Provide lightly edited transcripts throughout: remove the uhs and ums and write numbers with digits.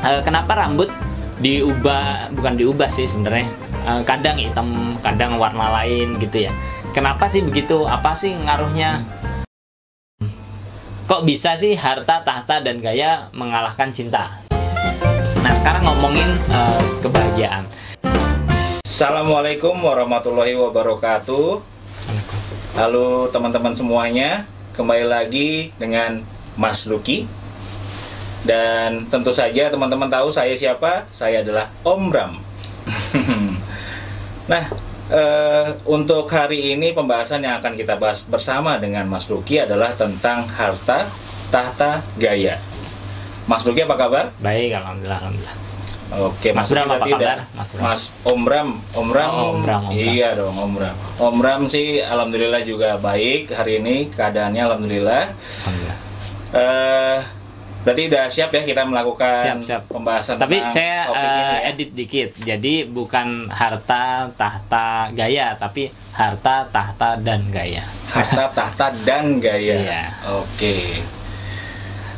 Kenapa rambut diubah, bukan diubah sih sebenarnya, kadang hitam, kadang warna lain gitu ya. Kenapa sih begitu? Apa sih ngaruhnya? Kok bisa sih harta, tahta, dan gaya mengalahkan cinta? Nah, sekarang ngomongin kebahagiaan. Assalamualaikum warahmatullahi wabarakatuh. Halo teman-teman semuanya, kembali lagi dengan Mas Lucky. Dan tentu saja teman-teman tahu saya siapa? Saya adalah Om Bram. Nah, untuk hari ini pembahasan yang akan kita bahas bersama dengan Mas Lucky adalah tentang harta, tahta, gaya. Mas Lucky apa kabar? Baik, alhamdulillah. Oke, Mas Bram apa kabar? Mas Om Bram. Om Bram. Iya dong, Om Bram. Om Bram sih alhamdulillah juga baik hari ini, keadaannya alhamdulillah. Berarti udah siap ya kita melakukan pembahasan. Tapi saya ya? edit dikit. Jadi bukan harta, tahta, gaya, tapi harta, tahta, dan gaya. Harta, tahta, dan gaya. Iya. Oke.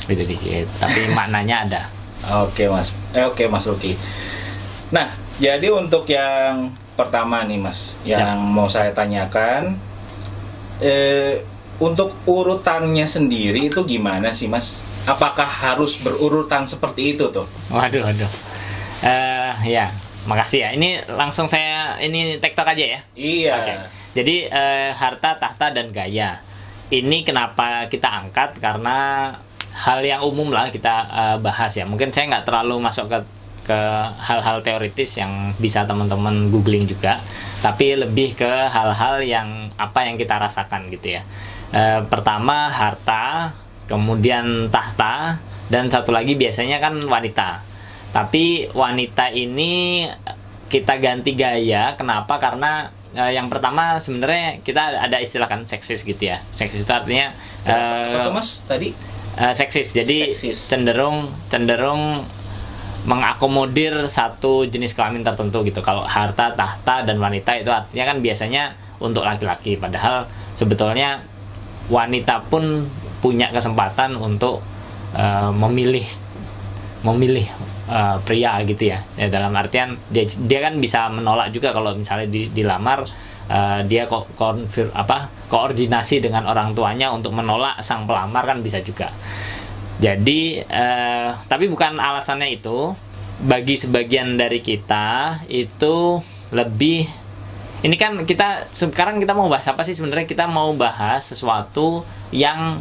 Beda dikit, tapi maknanya ada. Oke Mas Lucky. Nah, jadi untuk yang pertama nih Mas, yang mau saya tanyakan, untuk urutannya sendiri itu gimana sih Mas? Apakah harus berurutan seperti itu tuh? Waduh. Ya, makasih ya. Ini langsung saya tektok aja ya. Iya. Okay. Jadi harta, tahta, dan gaya. Ini kenapa kita angkat? Karena hal yang umum lah kita bahas ya. Mungkin saya nggak terlalu masuk ke hal-hal teoritis yang bisa teman-teman googling juga. Tapi lebih ke hal-hal yang apa yang kita rasakan gitu ya. Pertama harta, kemudian tahta, dan satu lagi biasanya kan wanita. Tapi wanita ini kita ganti gaya. Kenapa? Karena yang pertama sebenarnya kita ada istilah kan seksis gitu ya. Seksis itu artinya apa tuh Mas tadi? Seksis. Jadi seksis. cenderung mengakomodir satu jenis kelamin tertentu gitu. Kalau harta, tahta, dan wanita itu artinya kan biasanya untuk laki-laki. Padahal sebetulnya wanita pun punya kesempatan untuk memilih pria gitu ya. Dalam artian dia kan bisa menolak juga kalau misalnya dilamar, dia koordinasi dengan orang tuanya untuk menolak sang pelamar kan bisa juga. Jadi tapi bukan alasannya itu. Bagi sebagian dari kita itu lebih, ini kan sekarang kita mau bahas apa sih sebenarnya? Kita mau bahas sesuatu yang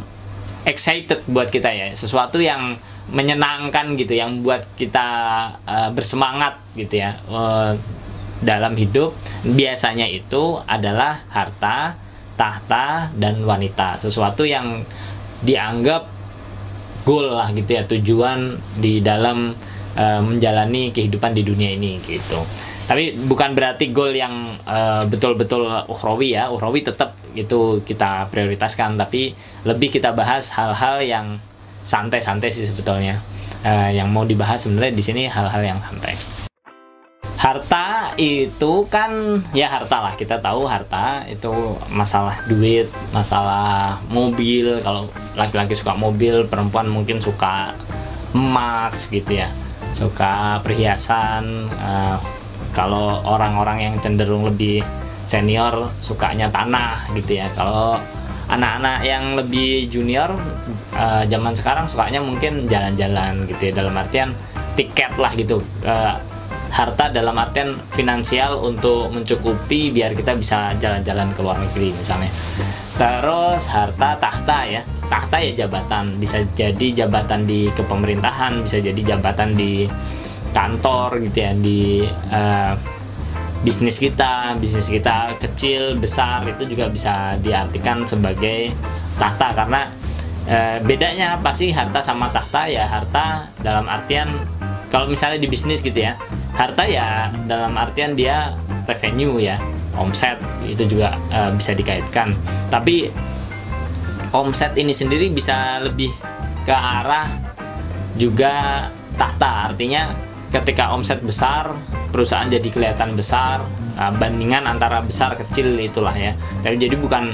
excited buat kita ya, sesuatu yang menyenangkan gitu, yang buat kita bersemangat gitu ya dalam hidup. Biasanya itu adalah harta, tahta, dan wanita. Sesuatu yang dianggap goal lah gitu ya, tujuan di dalam menjalani kehidupan di dunia ini gitu. Tapi bukan berarti goal yang betul-betul ukhrawi ya. Ukhrawi tetap itu kita prioritaskan, tapi lebih kita bahas hal-hal yang santai-santai sih sebetulnya. Yang mau dibahas sebenarnya di sini hal-hal yang santai. Harta itu kan ya harta lah, kita tahu harta itu masalah duit, masalah mobil. Kalau laki-laki suka mobil, perempuan mungkin suka emas gitu ya, suka perhiasan. Kalau orang-orang yang cenderung lebih senior sukanya tanah gitu ya. Kalau anak-anak yang lebih junior zaman sekarang sukanya mungkin jalan-jalan gitu ya, dalam artian tiket lah gitu. Harta dalam artian finansial untuk mencukupi biar kita bisa jalan-jalan ke luar negeri misalnya. Terus harta, tahta ya. Tahta ya jabatan, bisa jadi jabatan di kepemerintahan, bisa jadi jabatan di kantor gitu ya, di bisnis kita kecil besar itu juga bisa diartikan sebagai tahta. Karena bedanya apa sih harta sama tahta? Ya harta dalam artian kalau misalnya di bisnis gitu ya, harta ya dalam artian dia revenue ya, omset itu juga bisa dikaitkan. Tapi omset ini sendiri bisa lebih ke arah juga tahta, artinya ketika omset besar, perusahaan jadi kelihatan besar, bandingan antara besar kecil itulah ya. Tapi jadi bukan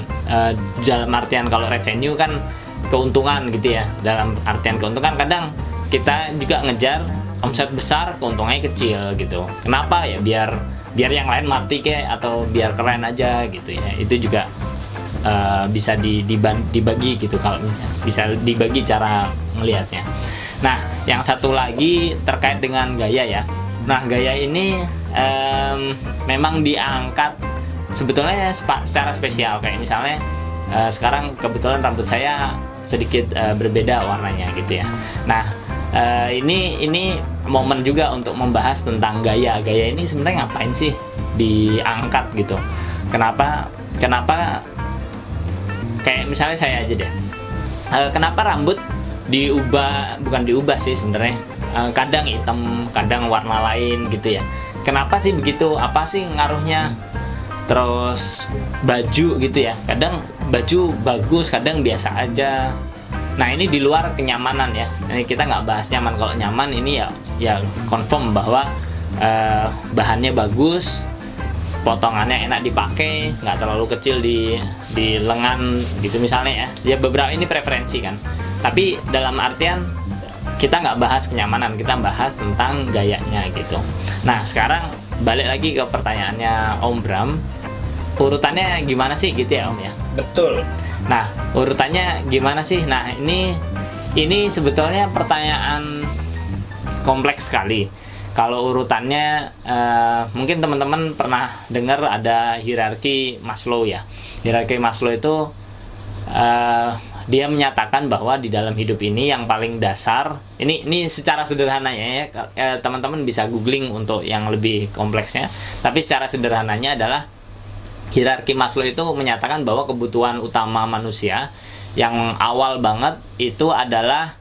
dalam artian kalau revenue kan keuntungan gitu ya. Dalam artian keuntungan kadang kita juga ngejar omset besar, keuntungannya kecil gitu. Kenapa ya? Biar yang lain mati kayak, atau biar keren aja gitu ya. Itu juga bisa dibagi gitu, kalau bisa dibagi cara melihatnya. Nah, yang satu lagi terkait dengan gaya ya. Nah, gaya ini memang diangkat sebetulnya secara spesial, kayak misalnya sekarang kebetulan rambut saya sedikit berbeda warnanya gitu ya. Nah, ini momen juga untuk membahas tentang gaya. Gaya ini sebenarnya ngapain sih diangkat gitu? Kenapa kayak misalnya saya aja deh. Kenapa rambut bukan diubah sih sebenarnya. Kadang hitam, kadang warna lain gitu ya. Kenapa sih begitu? Apa sih ngaruhnya? Terus baju gitu ya. Kadang baju bagus, kadang biasa aja. Nah, ini di luar kenyamanan ya. Ini kita nggak bahas nyaman. Kalau nyaman ini ya confirm bahwa bahannya bagus, potongannya enak dipakai, nggak terlalu kecil di lengan gitu misalnya ya. Ya beberapa ini preferensi kan. Tapi dalam artian kita nggak bahas kenyamanan, kita bahas tentang gayanya gitu. Nah, sekarang balik lagi ke pertanyaannya Om Bram. Urutannya gimana sih gitu ya Om ya? Betul. Nah, urutannya gimana sih? Nah, ini sebetulnya pertanyaan kompleks sekali. Kalau urutannya mungkin teman-teman pernah dengar ada hierarki Maslow ya. Hierarki Maslow itu dia menyatakan bahwa di dalam hidup ini yang paling dasar, ini secara sederhananya ya, teman-teman bisa googling untuk yang lebih kompleksnya. Tapi secara sederhananya adalah hierarki Maslow itu menyatakan bahwa kebutuhan utama manusia yang awal banget itu adalah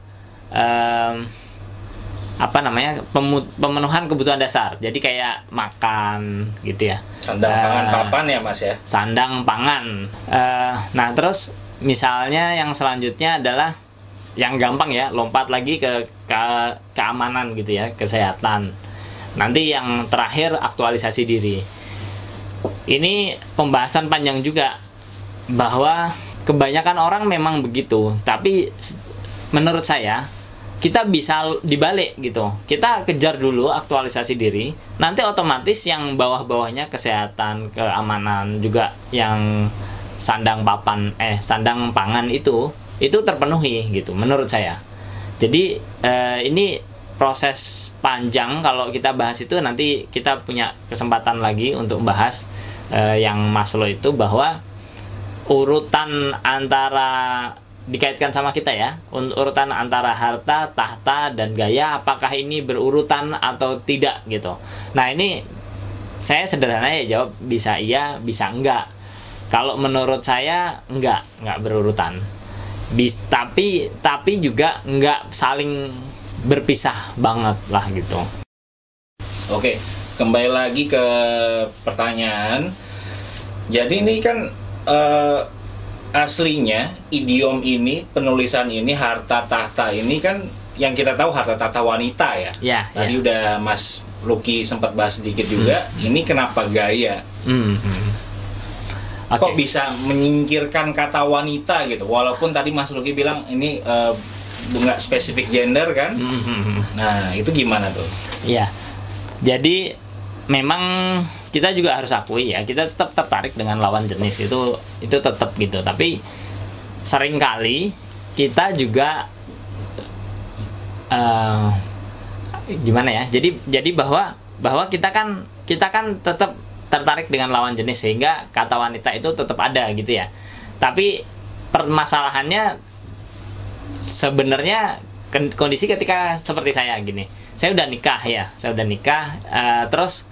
pemenuhan kebutuhan dasar. Jadi kayak makan gitu ya. Sandang pangan papan ya Mas ya. Sandang pangan. Nah, terus misalnya yang selanjutnya adalah yang gampang ya, lompat lagi ke keamanan gitu ya, kesehatan. Nanti yang terakhir aktualisasi diri. Ini pembahasan panjang juga, bahwa kebanyakan orang memang begitu, tapi menurut saya kita bisa dibalik gitu. Kita kejar dulu aktualisasi diri, nanti otomatis yang bawah-bawahnya kesehatan, keamanan, juga yang sandang pangan itu terpenuhi gitu menurut saya. Jadi ini proses panjang. Kalau kita bahas itu nanti kita punya kesempatan lagi untuk bahas yang Maslow itu, bahwa urutan antara dikaitkan sama kita ya, urutan antara harta, tahta, dan gaya, apakah ini berurutan atau tidak gitu. Nah, ini saya sederhana ya jawab, bisa iya, bisa enggak. Kalau menurut saya enggak berurutan. Tapi juga enggak saling berpisah banget lah gitu. Oke, kembali lagi ke pertanyaan. Jadi ini kan aslinya idiom ini, penulisan ini, harta tahta ini kan yang kita tahu harta tahta wanita ya. Tadi udah Mas Lucky sempat bahas sedikit juga. Ini kenapa gaya? Okay. Kok bisa menyingkirkan kata wanita gitu? Walaupun tadi Mas Lucky bilang ini nggak spesifik gender kan? Nah, itu gimana tuh? Iya. Jadi memang kita juga harus akui ya, kita tetap tertarik dengan lawan jenis itu tetap gitu. Tapi seringkali kita juga gimana ya? Jadi bahwa kita kan tetap tertarik dengan lawan jenis, sehingga kata wanita itu tetap ada gitu ya. Tapi permasalahannya sebenarnya kondisi ketika seperti saya gini. Saya udah nikah ya, terus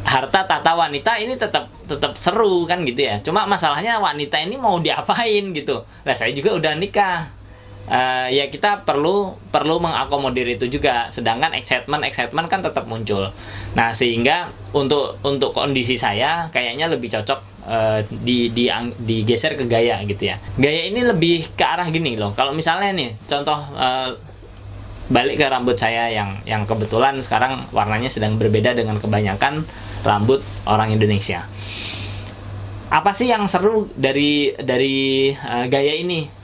harta tahta wanita ini tetap seru kan gitu ya. Cuma masalahnya wanita ini mau diapain gitu. Nah, saya juga udah nikah. Ya kita perlu mengakomodir itu juga. Sedangkan excitement kan tetap muncul. Nah, sehingga untuk kondisi saya kayaknya lebih cocok digeser ke gaya gitu ya. Gaya ini lebih ke arah gini loh. Kalau misalnya nih contoh, balik ke rambut saya yang kebetulan sekarang warnanya sedang berbeda dengan kebanyakan rambut orang Indonesia. Apa sih yang seru dari gaya ini?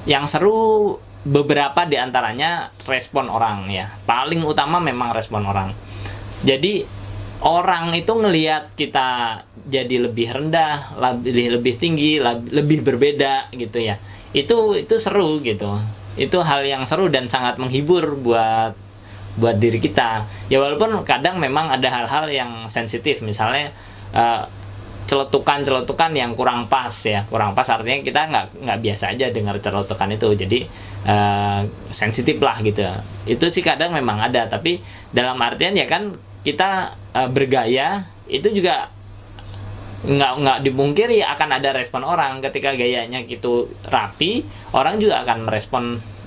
Yang seru beberapa di antaranya respon orang ya. Paling utama memang respon orang. Jadi orang itu ngelihat kita jadi lebih rendah, lebih tinggi, lebih berbeda gitu ya. Itu seru gitu. Itu hal yang seru dan sangat menghibur buat diri kita. Ya walaupun kadang memang ada hal-hal yang sensitif, misalnya celetukan yang kurang pas ya. Kurang pas artinya kita nggak biasa aja dengar celetukan itu. Jadi sensitif lah gitu. Itu sih kadang memang ada, tapi dalam artian ya kan kita bergaya itu juga nggak dipungkiri akan ada respon orang. Ketika gayanya gitu rapi, orang juga akan merespon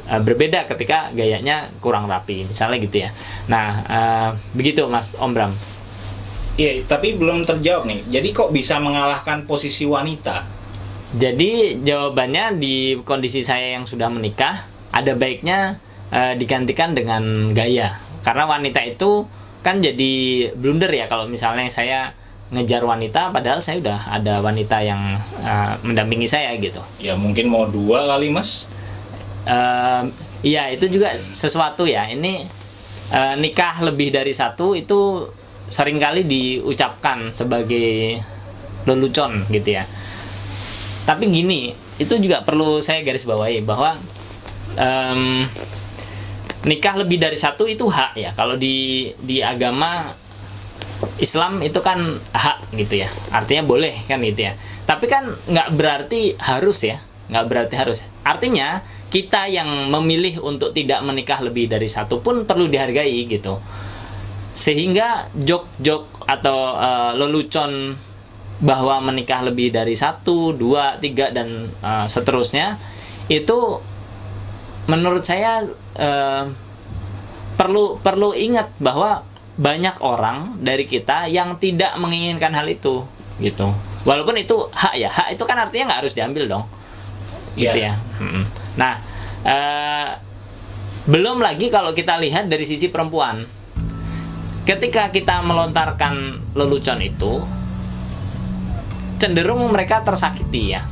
berbeda ketika gayanya kurang rapi, misalnya gitu ya. Nah, begitu Mas Om Bram. Iya, tapi belum terjawab nih. Jadi kok bisa mengalahkan posisi wanita? Jadi jawabannya di kondisi saya yang sudah menikah, ada baiknya digantikan dengan gaya. Karena wanita itu kan jadi blunder ya kalau misalnya saya ngejar wanita, padahal saya udah ada wanita yang mendampingi saya gitu. Ya mungkin mau 2 kali Mas. Iya, itu juga sesuatu ya. Ini nikah lebih dari 1 itu seringkali diucapkan sebagai lelucon gitu ya. Tapi gini, itu juga perlu saya garis bawahi bahwa nikah lebih dari 1 itu hak ya. Kalau di agama Islam itu kan hak gitu ya. Artinya boleh kan gitu ya. Tapi kan nggak berarti harus ya. Nggak berarti harus. Artinya kita yang memilih untuk tidak menikah lebih dari 1 pun perlu dihargai gitu. Sehingga jok-jok atau lelucon bahwa menikah lebih dari 1, 2, 3 dan seterusnya itu menurut saya perlu ingat bahwa banyak orang dari kita yang tidak menginginkan hal itu gitu. Walaupun itu hak ya, hak itu kan artinya nggak harus diambil dong, gitu ya. Nah, belum lagi kalau kita lihat dari sisi perempuan. Ketika kita melontarkan lelucon itu, cenderung mereka tersakiti ya.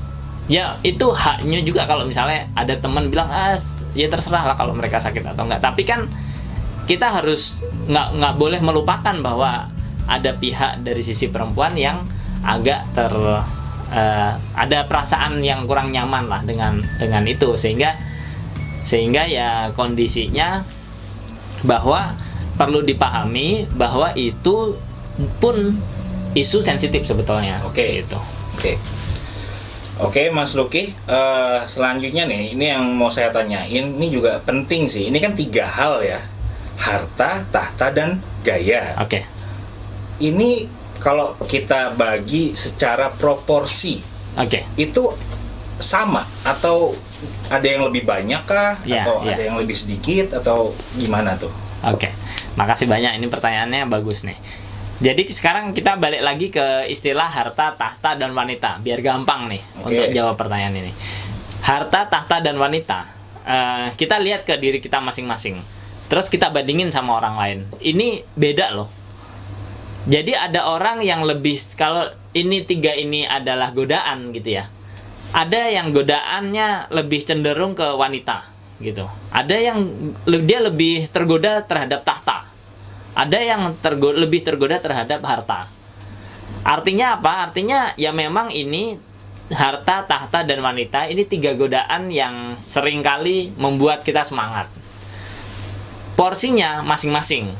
Ya itu haknya juga kalau misalnya ada teman bilang ya terserah lah kalau mereka sakit atau enggak. Tapi kan kita harus nggak boleh melupakan bahwa ada pihak dari sisi perempuan yang agak ada perasaan yang kurang nyaman lah dengan itu, sehingga ya kondisinya bahwa perlu dipahami bahwa itu pun isu sensitif sebetulnya. Oke. Gitu. Oke, Mas Luki, selanjutnya nih, ini yang mau saya tanyain, ini juga penting sih. Ini kan 3 hal ya, harta, tahta, dan gaya. Oke. Ini kalau kita bagi secara proporsi, itu sama atau ada yang lebih banyak kah? Atau ada yang lebih sedikit atau gimana tuh? Oke, makasih banyak. Ini pertanyaannya bagus nih. Jadi sekarang kita balik lagi ke istilah harta, tahta, dan wanita. Biar gampang nih untuk jawab pertanyaan ini. Harta, tahta, dan wanita. Kita lihat ke diri kita masing-masing. Terus kita bandingin sama orang lain. Ini beda loh. Jadi ada orang yang lebih, kalau ini 3 ini adalah godaan gitu ya. Ada yang godaannya lebih cenderung ke wanita gitu. Ada yang dia lebih tergoda terhadap tahta. Ada yang lebih tergoda terhadap harta. Artinya apa? Artinya ya memang ini harta, tahta, dan wanita ini 3 godaan yang seringkali membuat kita semangat. Porsinya masing-masing.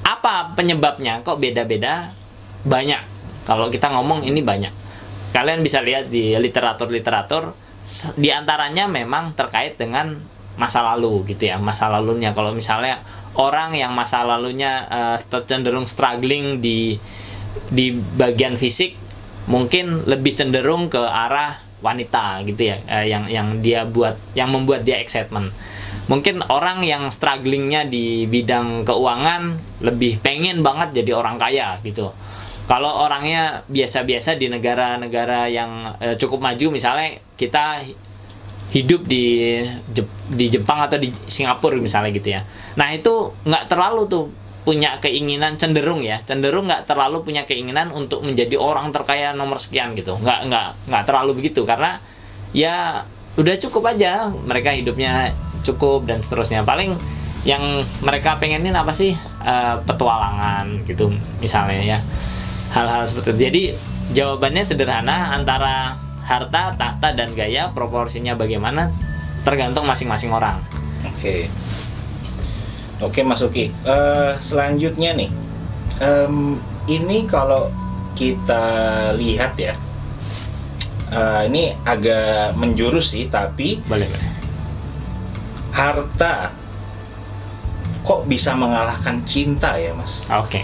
Apa penyebabnya? Kok beda-beda? Banyak. Kalau kita ngomong ini banyak. Kalian bisa lihat di literatur-literatur, di antaranya memang terkait dengan masa lalu gitu ya. Masa lalunya, kalau misalnya orang yang masa lalunya cenderung struggling di bagian fisik, mungkin lebih cenderung ke arah wanita gitu ya, yang membuat dia excitement. Mungkin orang yang strugglingnya di bidang keuangan lebih pengen banget jadi orang kaya gitu. Kalau orangnya biasa-biasa di negara-negara yang cukup maju, misalnya kita hidup di Jepang atau di Singapura misalnya gitu ya. Nah itu nggak terlalu tuh punya keinginan, cenderung nggak terlalu punya keinginan untuk menjadi orang terkaya nomor sekian gitu. Nggak terlalu begitu, karena ya udah cukup aja, mereka hidupnya cukup dan seterusnya. Paling yang mereka pengenin apa sih, petualangan gitu misalnya ya, hal-hal seperti itu. Jadi jawabannya sederhana, antara harta, tahta, dan gaya proporsinya bagaimana tergantung masing-masing orang. Oke Mas Uki, selanjutnya nih, ini kalau kita lihat ya, ini agak menjurus sih, tapi Boleh. harta kok bisa mengalahkan cinta ya Mas? Oke.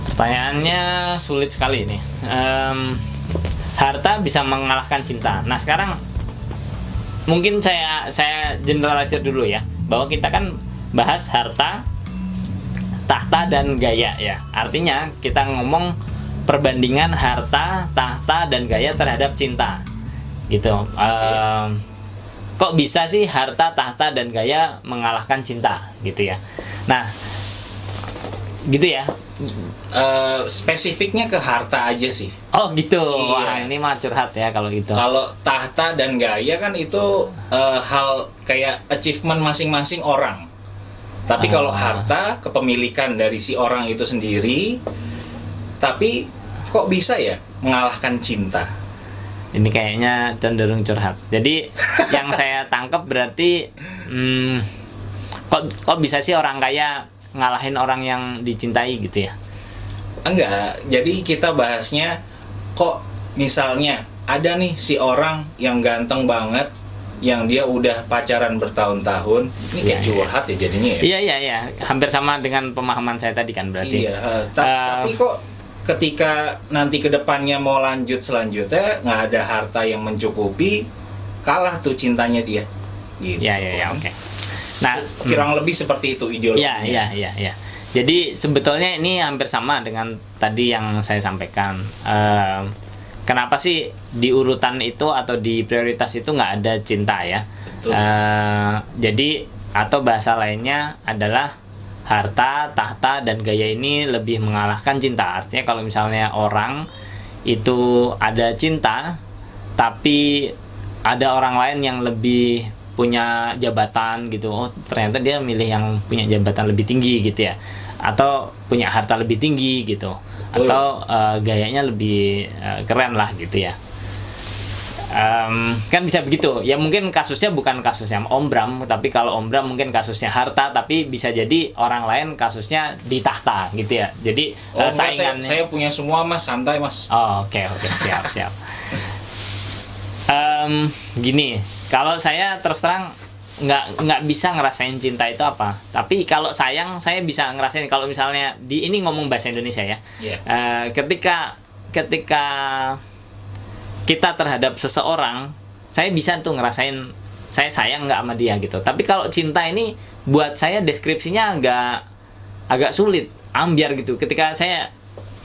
Pertanyaannya sulit sekali nih. Harta bisa mengalahkan cinta. Nah sekarang mungkin saya generalisir dulu ya, bahwa kita kan bahas harta, tahta, dan gaya ya. Artinya kita ngomong perbandingan harta, tahta, dan gaya terhadap cinta gitu. Kok bisa sih harta, tahta, dan gaya mengalahkan cinta gitu ya. Nah gitu ya. Spesifiknya ke harta aja sih. Oh gitu. Iya. Wah ini mah curhat ya kalau gitu. Kalau tahta dan gaya kan itu hal kayak achievement masing-masing orang. Tapi kalau harta, kepemilikan dari si orang itu sendiri. Tapi kok bisa ya mengalahkan cinta? Ini kayaknya cenderung curhat. Jadi yang saya tangkap berarti kok bisa sih orang kaya ngalahin orang yang dicintai gitu ya? Enggak. Jadi kita bahasnya, kok misalnya ada nih si orang yang ganteng banget, yang dia udah pacaran bertahun-tahun. Ini kayak curhat ya jadinya ya? Iya. Hampir sama dengan pemahaman saya tadi kan berarti. Iya. Tapi kok ketika nanti kedepannya mau lanjut selanjutnya nggak ada harta yang mencukupi, kalah tuh cintanya dia. Gitu. Iya, oke. Nah, kurang lebih seperti itu ideologinya. Iya. Jadi sebetulnya ini hampir sama dengan tadi yang saya sampaikan. Kenapa sih di urutan itu atau di prioritas itu nggak ada cinta ya? Betul. Jadi atau bahasa lainnya adalah harta, tahta, dan gaya ini lebih mengalahkan cinta. Artinya kalau misalnya orang itu ada cinta, tapi ada orang lain yang lebih punya jabatan gitu, oh ternyata dia milih yang punya jabatan lebih tinggi gitu ya, atau punya harta lebih tinggi gitu, atau gayanya lebih keren lah gitu ya. Kan bisa begitu ya, mungkin kasusnya bukan kasusnya Om Bram, tapi kalau Om Bram mungkin kasusnya harta, tapi bisa jadi orang lain kasusnya di tahta gitu ya. Jadi saingannya saya punya semua Mas, santai Mas. Oh, oke, siap. Gini, kalau saya terus terang nggak bisa ngerasain cinta itu apa, tapi kalau sayang saya bisa ngerasain. Kalau misalnya di ini ngomong bahasa Indonesia ya, ketika kita terhadap seseorang, saya bisa tuh ngerasain saya sayang nggak sama dia gitu. Tapi kalau cinta ini buat saya deskripsinya agak sulit, ambiar gitu. Ketika saya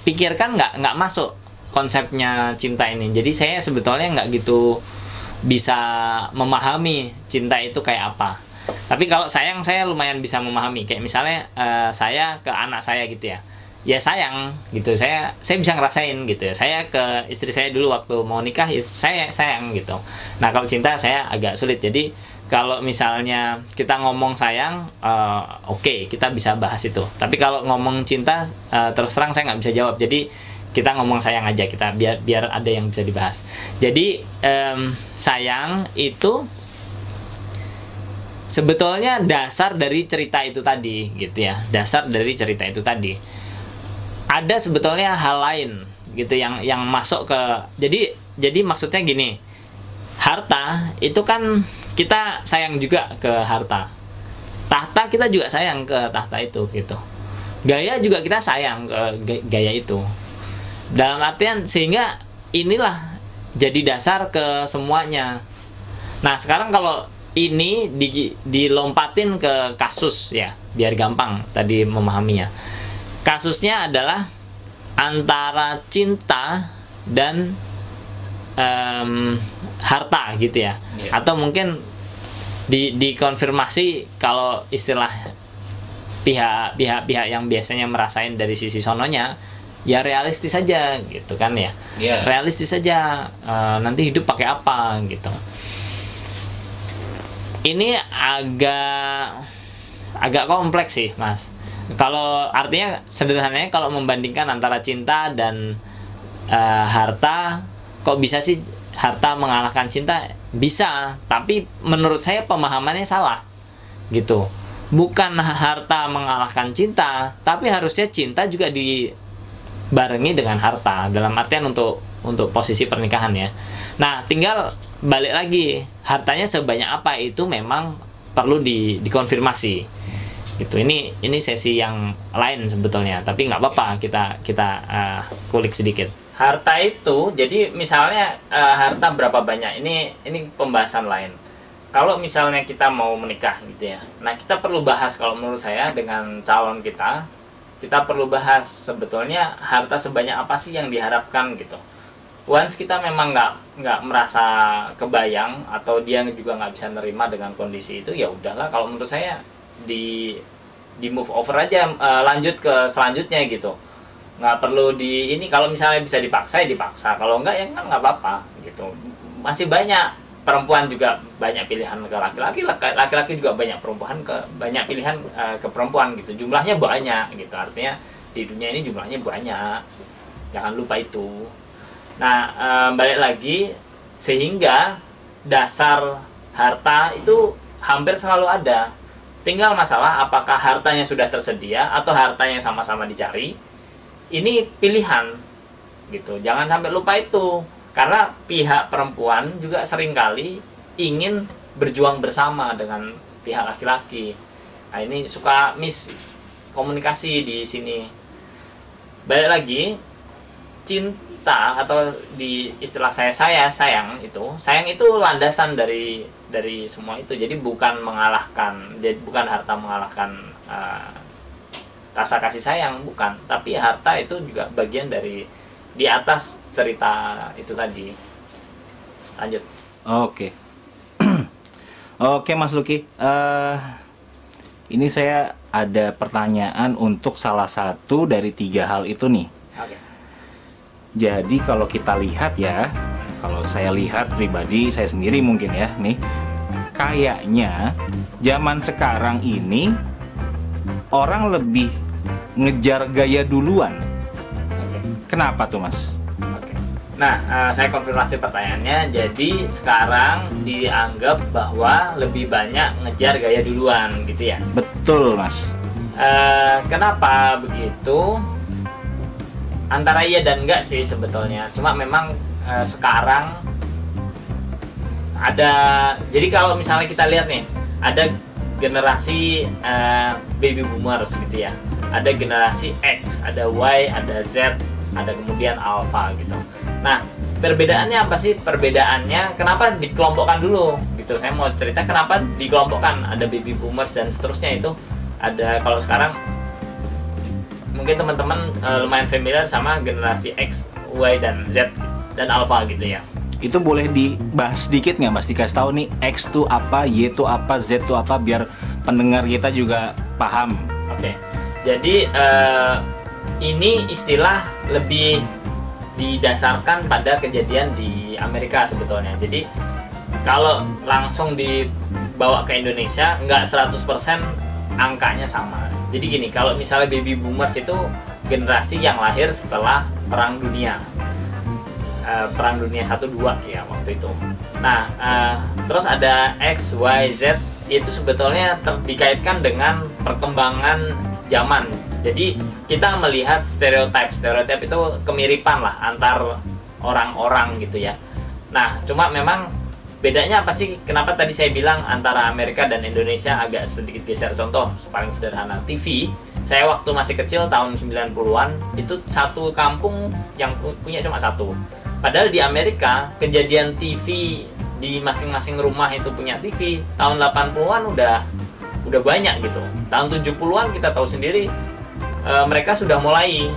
pikirkan nggak masuk konsepnya cinta ini. Jadi saya sebetulnya nggak gitu bisa memahami cinta itu kayak apa. Tapi kalau sayang saya lumayan bisa memahami. Kayak misalnya saya ke anak saya gitu ya sayang gitu, saya bisa ngerasain gitu ya. Saya ke istri saya dulu waktu mau nikah, saya sayang gitu. Nah kalau cinta saya agak sulit. Jadi kalau misalnya kita ngomong sayang, oke, kita bisa bahas itu. Tapi kalau ngomong cinta, terus terang saya nggak bisa jawab. Jadi kita ngomong sayang aja, kita biar ada yang bisa dibahas. Jadi sayang itu sebetulnya dasar dari cerita itu tadi gitu ya. Dasar dari cerita itu tadi. Ada sebetulnya hal lain gitu yang masuk ke, jadi maksudnya gini, harta itu kan kita sayang juga ke harta, tahta kita juga sayang ke tahta itu gitu, gaya juga kita sayang ke gaya itu, dalam artian sehingga inilah jadi dasar ke semuanya. Nah sekarang kalau ini dilompatin ke kasus ya, biar gampang tadi memahaminya. Kasusnya adalah antara cinta dan harta gitu ya. Atau mungkin dikonfirmasi kalau istilah pihak yang biasanya merasain dari sisi sononya, ya realistis saja gitu kan ya. Realistis saja, nanti hidup pakai apa gitu. Ini agak kompleks sih, Mas. Kalau artinya sederhananya kalau membandingkan antara cinta dan harta, kok bisa sih harta mengalahkan cinta? Bisa, tapi menurut saya pemahamannya salah gitu. Bukan harta mengalahkan cinta, tapi harusnya cinta juga dibarengi dengan harta, dalam artian untuk posisi pernikahan ya. Nah, tinggal balik lagi, hartanya sebanyak apa itu memang perlu dikonfirmasi gitu. Ini sesi yang lain sebetulnya, tapi nggak apa-apa kita kulik sedikit. Harta itu, jadi misalnya harta berapa banyak, ini pembahasan lain. Kalau misalnya kita mau menikah gitu ya, nah kita perlu bahas, kalau menurut saya dengan calon kita perlu bahas sebetulnya harta sebanyak apa sih yang diharapkan gitu. Once kita memang nggak merasa kebayang atau dia juga nggak bisa nerima dengan kondisi itu, ya udahlah, kalau menurut saya di move over aja, lanjut ke selanjutnya gitu. Nggak perlu ini, kalau misalnya bisa dipaksa ya dipaksa, kalau enggak ya nggak apa-apa gitu. Masih banyak perempuan juga banyak pilihan ke laki-laki juga banyak pilihan ke perempuan gitu. Jumlahnya banyak gitu, artinya di dunia ini jumlahnya banyak, jangan lupa itu. Nah, balik lagi, sehingga dasar harta itu hampir selalu ada. Tinggal masalah apakah hartanya sudah tersedia atau hartanya sama-sama dicari. Ini pilihan gitu, jangan sampai lupa itu, karena pihak perempuan juga seringkali ingin berjuang bersama dengan pihak laki-laki. Nah, ini suka miskomunikasi di sini. Balik lagi, cinta atau di istilah saya sayang itu landasan dari semua itu. Jadi bukan harta mengalahkan rasa kasih sayang, bukan, tapi harta itu juga bagian dari di atas cerita itu tadi. Lanjut. Oke. Oke, Mas Lucky. Ini saya ada pertanyaan untuk salah satu dari 3 hal itu nih. Oke. Jadi kalau kita lihat ya, kalau saya lihat pribadi saya sendiri mungkin ya nih, kayaknya zaman sekarang ini orang lebih ngejar gaya duluan. Kenapa tuh, Mas? Nah, saya konfirmasi pertanyaannya. Jadi sekarang dianggap bahwa lebih banyak ngejar gaya duluan gitu ya? Betul, Mas. Kenapa begitu? Antara iya dan enggak sih sebetulnya. Cuma memang sekarang ada, jadi kalau misalnya kita lihat nih, ada generasi baby boomers gitu ya, ada generasi X, ada Y, ada Z, ada kemudian alpha gitu. Nah, perbedaannya apa sih? Perbedaannya kenapa dikelompokkan dulu gitu. Saya mau cerita kenapa dikelompokkan, ada baby boomers dan seterusnya. Itu ada, kalau sekarang mungkin teman-teman lumayan familiar sama generasi X, Y, dan Z dan alpha gitu ya. Itu boleh dibahas sedikit nggak, Mas? Dikasih tahu nih, X itu apa, Y itu apa, Z itu apa, biar pendengar kita juga paham. Oke. Jadi ini istilah lebih didasarkan pada kejadian di Amerika sebetulnya. Jadi kalau langsung dibawa ke Indonesia, nggak 100% angkanya sama. Jadi gini, kalau misalnya baby boomers itu generasi yang lahir setelah Perang Dunia 1-2 ya waktu itu. Nah, terus ada X, Y, Z, itu sebetulnya dikaitkan dengan perkembangan zaman. Jadi kita melihat stereotip itu kemiripan lah antar orang-orang gitu ya. Nah, cuma memang bedanya apa sih? Kenapa tadi saya bilang antara Amerika dan Indonesia agak sedikit geser? Contoh paling sederhana, TV. Saya waktu masih kecil tahun 90-an itu satu kampung yang punya cuma satu. Padahal di Amerika kejadian TV di masing-masing rumah itu punya TV tahun 80-an udah banyak gitu. Tahun 70-an kita tahu sendiri, mereka sudah mulai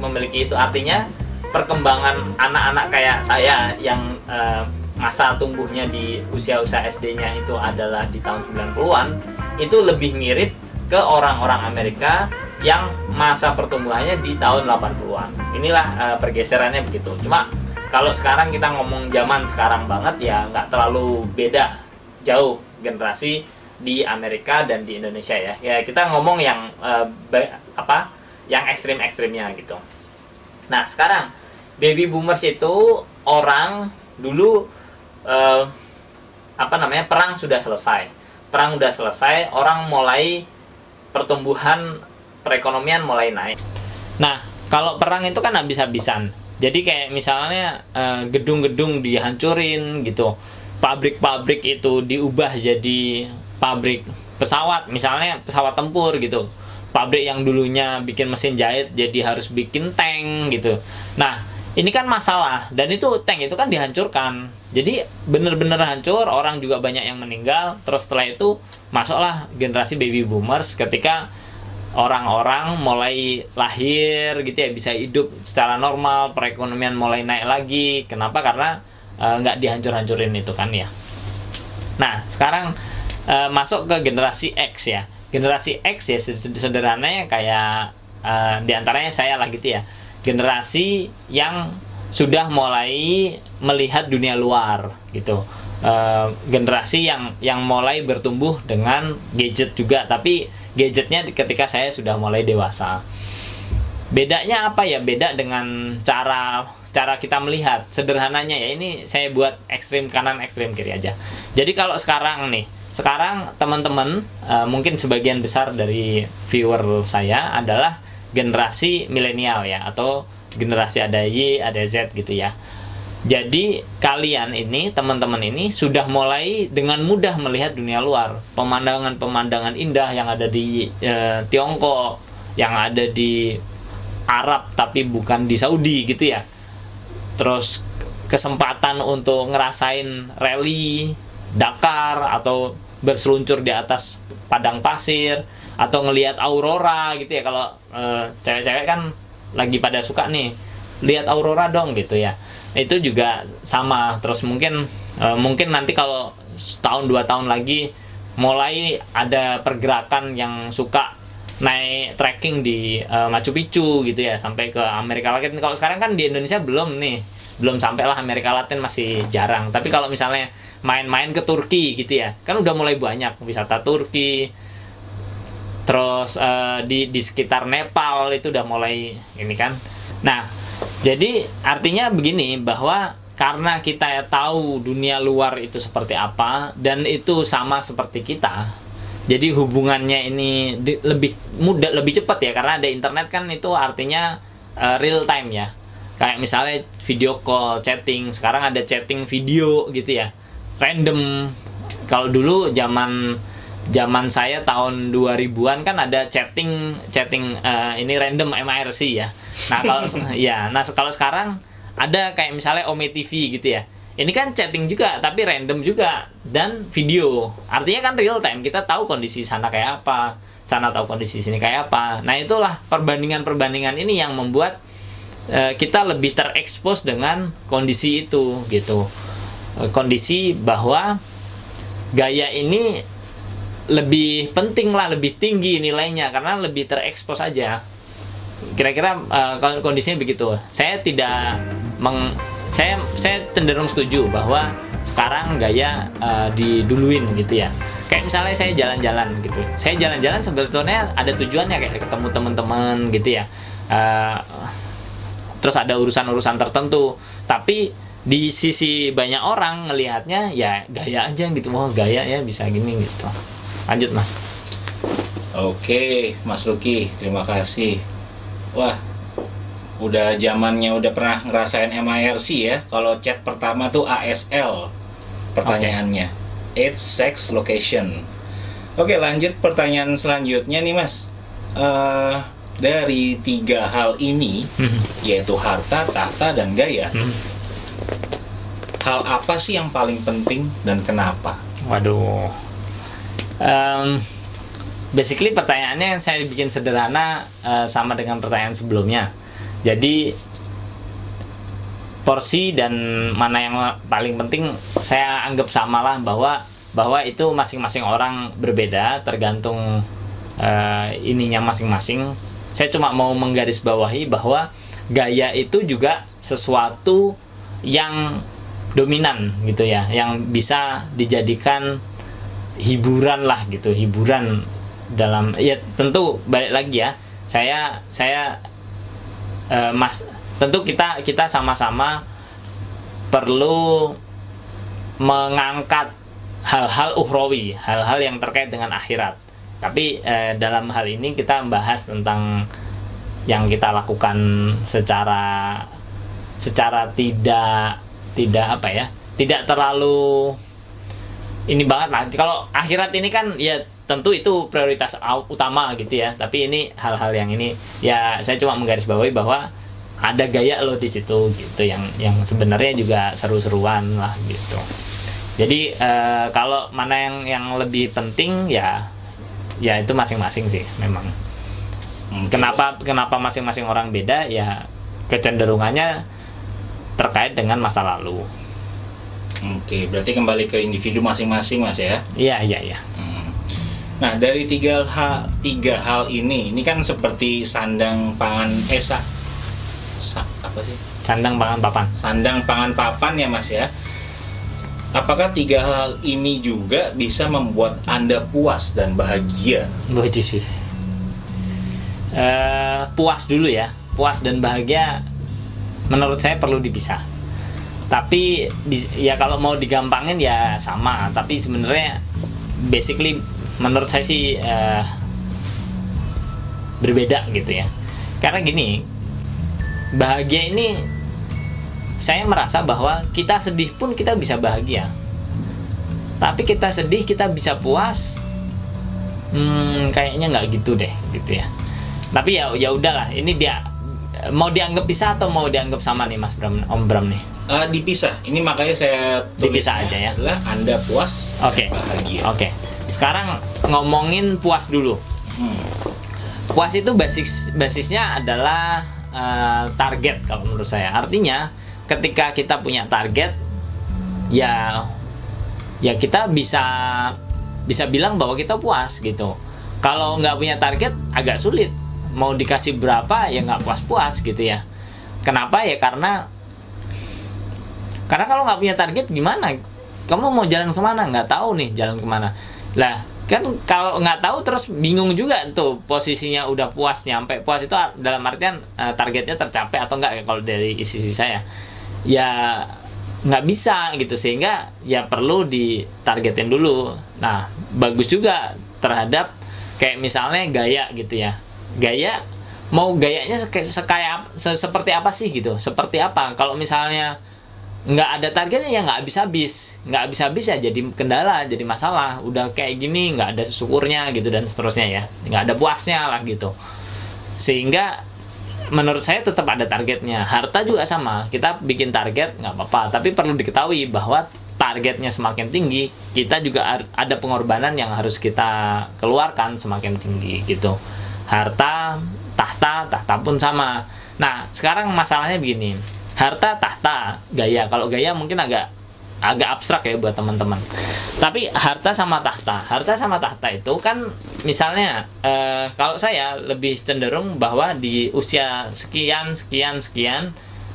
memiliki itu. Artinya perkembangan anak-anak kayak saya yang masa tumbuhnya di usia-usia SD-nya itu adalah di tahun 90-an, itu lebih mirip ke orang-orang Amerika yang masa pertumbuhannya di tahun 80-an. Inilah pergeserannya begitu. Cuma kalau sekarang kita ngomong zaman sekarang banget ya nggak terlalu beda jauh generasi di Amerika dan di Indonesia ya. Ya kita ngomong yang yang ekstrim-ekstrimnya gitu. Nah sekarang baby boomers itu orang dulu perang sudah selesai. Perang udah selesai, orang mulai pertumbuhan perekonomian mulai naik. Nah, kalau perang itu kan habis-habisan. Jadi kayak misalnya gedung-gedung dihancurin gitu. Pabrik-pabrik itu diubah jadi pabrik pesawat, misalnya pesawat tempur gitu. Pabrik yang dulunya bikin mesin jahit jadi harus bikin tank gitu. Nah, ini kan masalah, dan itu tank itu kan dihancurkan. Jadi bener-bener hancur, orang juga banyak yang meninggal. Terus setelah itu masuklah generasi baby boomers ketika orang-orang mulai lahir gitu ya, bisa hidup secara normal, perekonomian mulai naik lagi. Kenapa? Karena nggak dihancur-hancurin itu kan ya. Nah sekarang masuk ke generasi X ya. Generasi X ya sederhananya kayak diantaranya saya lah gitu ya. Generasi yang sudah mulai melihat dunia luar gitu. Generasi yang mulai bertumbuh dengan gadget juga, tapi gadgetnya ketika saya sudah mulai dewasa. Bedanya apa ya? Beda dengan cara kita melihat. Sederhananya ya, ini saya buat ekstrim kanan ekstrim kiri aja. Jadi kalau sekarang teman-teman mungkin sebagian besar dari viewer saya adalah generasi milenial ya, atau generasi ada Y, ada Z gitu ya. Jadi kalian ini, teman-teman ini sudah mulai dengan mudah melihat dunia luar, pemandangan-pemandangan indah yang ada di Tiongkok, yang ada di Arab tapi bukan di Saudi gitu ya. Terus kesempatan untuk ngerasain rally Dakar atau berseluncur di atas padang pasir, atau ngelihat aurora gitu ya. Kalau cewek-cewek kan lagi pada suka nih, lihat aurora dong gitu ya. Itu juga sama. Terus mungkin nanti kalau setahun 2 tahun lagi mulai ada pergerakan yang suka naik trekking di Machu Picchu gitu ya, sampai ke Amerika Latin. Kalau sekarang kan di Indonesia belum sampai lah, Amerika Latin masih jarang. Tapi kalau misalnya main-main ke Turki gitu ya, kan udah mulai banyak wisata Turki. Terus di sekitar Nepal itu udah mulai ini kan. Nah, jadi artinya begini, bahwa karena kita tahu dunia luar itu seperti apa dan itu sama seperti kita, jadi hubungannya ini lebih mudah, lebih cepat ya, karena ada internet kan. Itu artinya real time ya. Kayak misalnya video call, chatting. Sekarang ada chatting video gitu ya, random. Kalau dulu zaman saya tahun 2000-an kan ada chatting ini random MIRC ya. Nah kalau kalau sekarang ada kayak misalnya Ome TV gitu ya. Ini kan chatting juga tapi random juga dan video. Artinya kan real time, kita tahu kondisi sana kayak apa, sana tahu kondisi sini kayak apa. Nah itulah perbandingan ini yang membuat kita lebih terekspos dengan kondisi itu gitu. Kondisi bahwa gaya ini lebih penting lah, lebih tinggi nilainya karena lebih terekspos aja. Kira-kira kondisinya begitu. Saya cenderung setuju bahwa sekarang gaya diduluin gitu ya. Kayak misalnya saya jalan-jalan gitu. Saya jalan-jalan sebetulnya ada tujuannya, kayak ketemu teman-teman gitu ya. Terus ada urusan-urusan tertentu. Tapi di sisi banyak orang ngelihatnya ya gaya aja gitu. Wah, gaya ya bisa gini gitu. Lanjut Mas. Oke Mas Lucky, terima kasih. Wah, udah zamannya udah pernah ngerasain MIRC ya. Kalau chat pertama tuh ASL pertanyaannya, Age, Sex, Location. Oke, lanjut pertanyaan selanjutnya nih Mas. Dari 3 hal ini, yaitu harta, tahta, dan gaya, hal apa sih yang paling penting dan kenapa? Waduh. Basically pertanyaannya saya bikin sederhana, sama dengan pertanyaan sebelumnya. Jadi porsi dan mana yang paling penting saya anggap samalah, bahwa itu masing-masing orang berbeda tergantung ininya masing-masing. Saya cuma mau menggarisbawahi bahwa gaya itu juga sesuatu yang dominan gitu ya, yang bisa dijadikan hiburan lah gitu, hiburan dalam, ya tentu balik lagi ya, tentu kita sama-sama perlu mengangkat hal-hal ukhrawi, hal-hal yang terkait dengan akhirat. Tapi dalam hal ini kita membahas tentang yang kita lakukan secara tidak apa ya, tidak terlalu ini banget lah. Kalau akhirat ini kan ya tentu itu prioritas utama gitu ya. Tapi ini hal-hal yang ini ya saya cuma menggarisbawahi bahwa ada gaya loh di situ gitu, yang sebenarnya juga seru-seruan lah gitu. Jadi kalau mana yang lebih penting ya itu masing-masing sih memang. Kenapa masing-masing orang beda ya, kecenderungannya terkait dengan masa lalu. Oke, berarti kembali ke individu masing-masing Mas ya. Iya. Nah, dari tiga hal ini kan seperti sandang pangan apa sih? Sandang pangan papan. Sandang pangan papan ya Mas ya. Apakah tiga hal ini juga bisa membuat Anda puas dan bahagia? Begitu sih. Puas dulu ya. Puas dan bahagia menurut saya perlu dipisah. Tapi ya kalau mau digampangin ya sama. Tapi sebenarnya basically menurut saya sih berbeda gitu ya. Karena gini, bahagia ini saya merasa bahwa kita sedih pun kita bisa bahagia. Tapi kita sedih kita bisa puas, kayaknya nggak gitu deh gitu ya. Tapi ya udahlah, ini dia mau dianggap pisah atau mau dianggap sama nih Mas Bram, Om Bram nih? Dipisah. Ini makanya saya dipisah aja ya. Adalah Anda puas dan bahagia. Oke. Sekarang ngomongin puas dulu. Puas itu basisnya adalah target kalau menurut saya. Artinya ketika kita punya target, ya kita bisa bilang bahwa kita puas gitu. Kalau nggak punya target agak sulit. Mau dikasih berapa ya nggak puas-puas gitu ya. Kenapa ya? Karena kalau nggak punya target gimana? Kamu mau jalan kemana? Nggak tahu nih jalan kemana. Lah kan kalau nggak tahu terus bingung juga tuh posisinya udah puas, nyampe puas itu dalam artian targetnya tercapai atau enggak ya, kalau dari isi saya ya nggak bisa gitu, sehingga ya perlu ditargetin dulu. Nah bagus juga terhadap kayak misalnya gaya gitu ya, gaya mau gayanya seperti apa sih gitu, seperti apa. Kalau misalnya nggak ada targetnya ya nggak habis ya jadi kendala, jadi masalah. Udah kayak gini nggak ada syukurnya gitu dan seterusnya ya, nggak ada puasnya lah gitu. Sehingga menurut saya tetap ada targetnya. Harta juga sama, kita bikin target nggak apa-apa, tapi perlu diketahui bahwa targetnya semakin tinggi, kita juga ada pengorbanan yang harus kita keluarkan semakin tinggi gitu. Harta, tahta pun sama. Nah sekarang masalahnya begini, harta, tahta, gaya. Kalau gaya mungkin agak abstrak ya buat teman-teman. Tapi harta sama tahta itu kan misalnya kalau saya lebih cenderung bahwa di usia sekian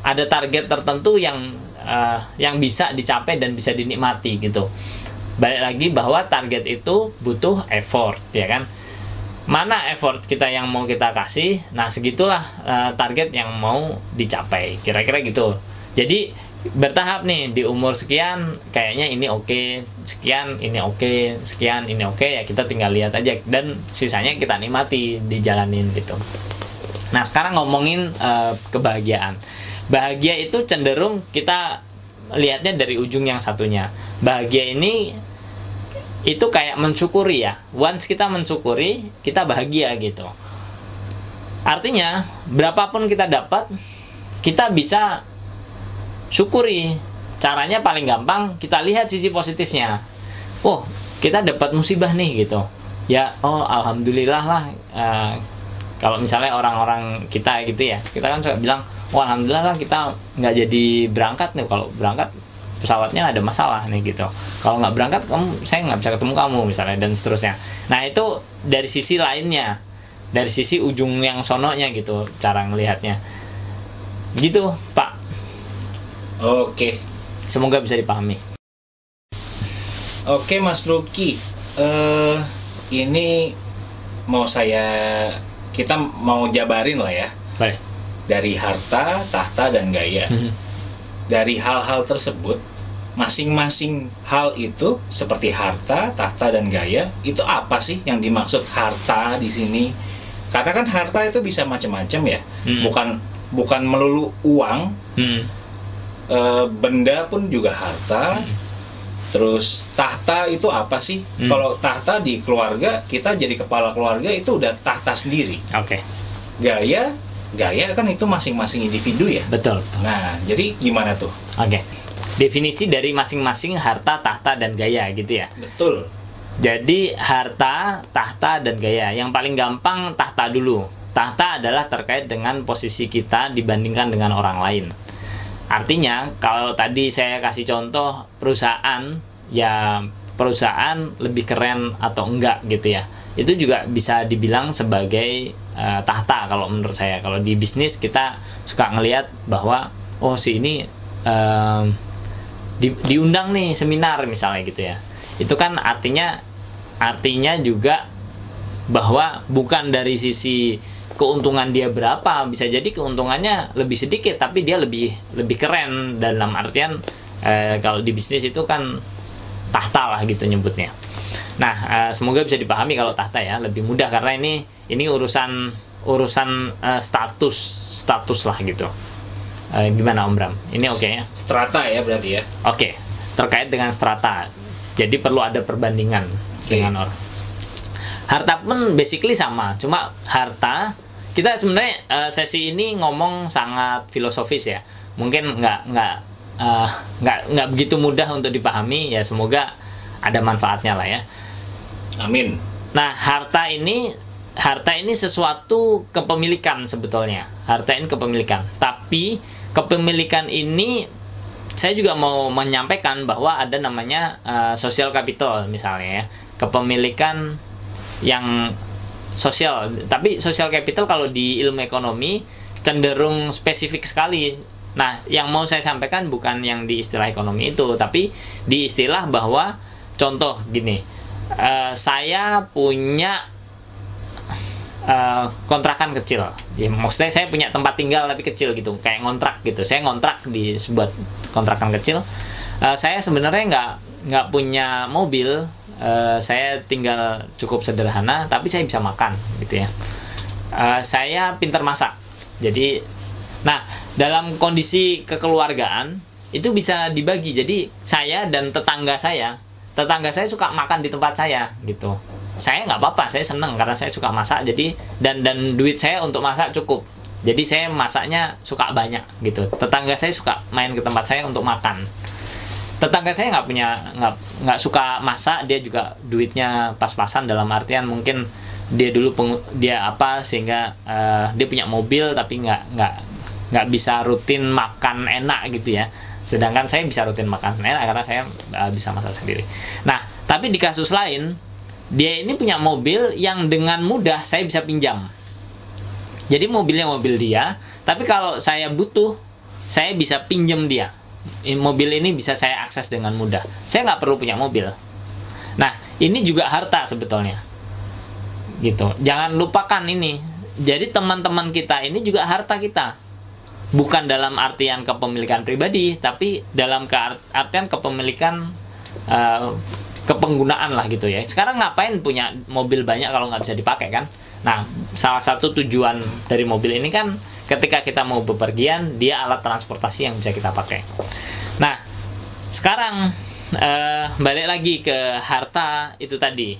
ada target tertentu yang bisa dicapai dan bisa dinikmati gitu. Balik lagi bahwa target itu butuh effort ya kan. Mana effort kita yang mau kita kasih, nah segitulah target yang mau dicapai, kira-kira gitu. Jadi bertahap nih, di umur sekian kayaknya ini oke, sekian ini oke, sekian ini oke, ya kita tinggal lihat aja dan sisanya kita nikmati, dijalanin gitu. Nah sekarang ngomongin kebahagiaan. Bahagia itu cenderung kita lihatnya dari ujung yang satunya. Bahagia ini itu kayak mensyukuri ya. Once kita mensyukuri, kita bahagia gitu. Artinya, berapapun kita dapat, kita bisa syukuri. Caranya paling gampang, kita lihat sisi positifnya. Oh, kita dapat musibah nih gitu. Ya, oh alhamdulillah lah. Kalau misalnya orang-orang kita gitu ya, kita kan suka bilang, oh alhamdulillah lah kita nggak jadi berangkat nih. Kalau berangkat pesawatnya ada masalah nih gitu. Kalau nggak berangkat saya nggak bisa ketemu kamu misalnya, dan seterusnya. Nah itu dari sisi lainnya, dari sisi ujung yang sononya gitu cara ngelihatnya. Gitu Pak. Oke. Semoga bisa dipahami. Oke Mas Lucky, ini kita mau jabarin lah ya. Baik. Dari harta, tahta, dan gaya. Dari hal-hal tersebut, masing-masing hal itu seperti harta, tahta, dan gaya, itu apa sih yang dimaksud harta di sini? Karena kan harta itu bisa macam-macam ya, bukan melulu uang. Benda pun juga harta. Terus tahta itu apa sih? Kalau tahta di keluarga, kita jadi kepala keluarga itu udah tahta sendiri. Oke. Gaya kan itu masing-masing individu ya. Betul. Nah, jadi gimana tuh? Oke. Definisi dari masing-masing harta, tahta, dan gaya gitu ya. Betul. Jadi harta, tahta, dan gaya. Yang paling gampang tahta dulu. Tahta adalah terkait dengan posisi kita dibandingkan dengan orang lain. Artinya kalau tadi saya kasih contoh perusahaan, ya perusahaan lebih keren atau enggak gitu ya. Itu juga bisa dibilang sebagai tahta kalau menurut saya. Kalau di bisnis kita suka ngelihat bahwa oh si ini diundang nih seminar misalnya gitu ya. Itu kan artinya juga bahwa bukan dari sisi keuntungan dia berapa, bisa jadi keuntungannya lebih sedikit tapi dia lebih keren, dalam artian kalau di bisnis itu kan tahta lah gitu nyebutnya. Nah, semoga bisa dipahami kalau tahta ya, lebih mudah karena ini urusan status lah gitu. Gimana Om Bram? Ini oke ya? Strata ya berarti ya? Oke, terkait dengan strata. Jadi perlu ada perbandingan dengan orang. Harta pun basically sama, cuma harta kita sebenarnya sesi ini ngomong sangat filosofis ya. Mungkin nggak begitu mudah untuk dipahami ya. Semoga ada manfaatnya lah ya. Amin. Nah, harta ini sesuatu kepemilikan sebetulnya. Harta ini kepemilikan. Tapi kepemilikan ini saya juga mau menyampaikan bahwa ada namanya social capital misalnya ya. Kepemilikan yang sosial. Tapi social capital kalau di ilmu ekonomi cenderung spesifik sekali. Nah, yang mau saya sampaikan bukan yang di istilah ekonomi itu, tapi di istilah bahwa contoh gini, saya punya kontrakan kecil. Ya, maksudnya saya punya tempat tinggal tapi kecil gitu, kayak ngontrak gitu. Saya ngontrak di sebuah kontrakan kecil. Saya sebenarnya nggak punya mobil. Saya tinggal cukup sederhana, tapi saya bisa makan gitu ya. Saya pintar masak. Jadi, nah dalam kondisi kekeluargaan itu bisa dibagi. Jadi saya dan tetangga saya suka makan di tempat saya gitu. Saya nggak apa-apa, saya seneng karena saya suka masak. Jadi dan duit saya untuk masak cukup. Jadi saya masaknya suka banyak gitu. Tetangga saya suka main ke tempat saya untuk makan. Tetangga saya nggak suka masak, dia juga duitnya pas-pasan, dalam artian mungkin dia dulu sehingga dia punya mobil tapi nggak bisa rutin makan enak gitu ya. Sedangkan saya bisa rutin makan enak karena saya bisa masak sendiri. Nah, tapi di kasus lain dia ini punya mobil yang dengan mudah saya bisa pinjam. Jadi mobilnya mobil dia, tapi kalau saya butuh saya bisa pinjam dia. Mobil ini bisa saya akses dengan mudah. Saya nggak perlu punya mobil. Nah, ini juga harta sebetulnya. Gitu. Jangan lupakan ini. Jadi teman-teman kita ini juga harta kita. Bukan dalam artian kepemilikan pribadi, tapi dalam artian kepemilikan kepenggunaan lah gitu ya. Sekarang ngapain punya mobil banyak kalau nggak bisa dipakai kan? Nah, salah satu tujuan dari mobil ini kan ketika kita mau bepergian, dia alat transportasi yang bisa kita pakai. Nah, sekarang balik lagi ke harta itu tadi.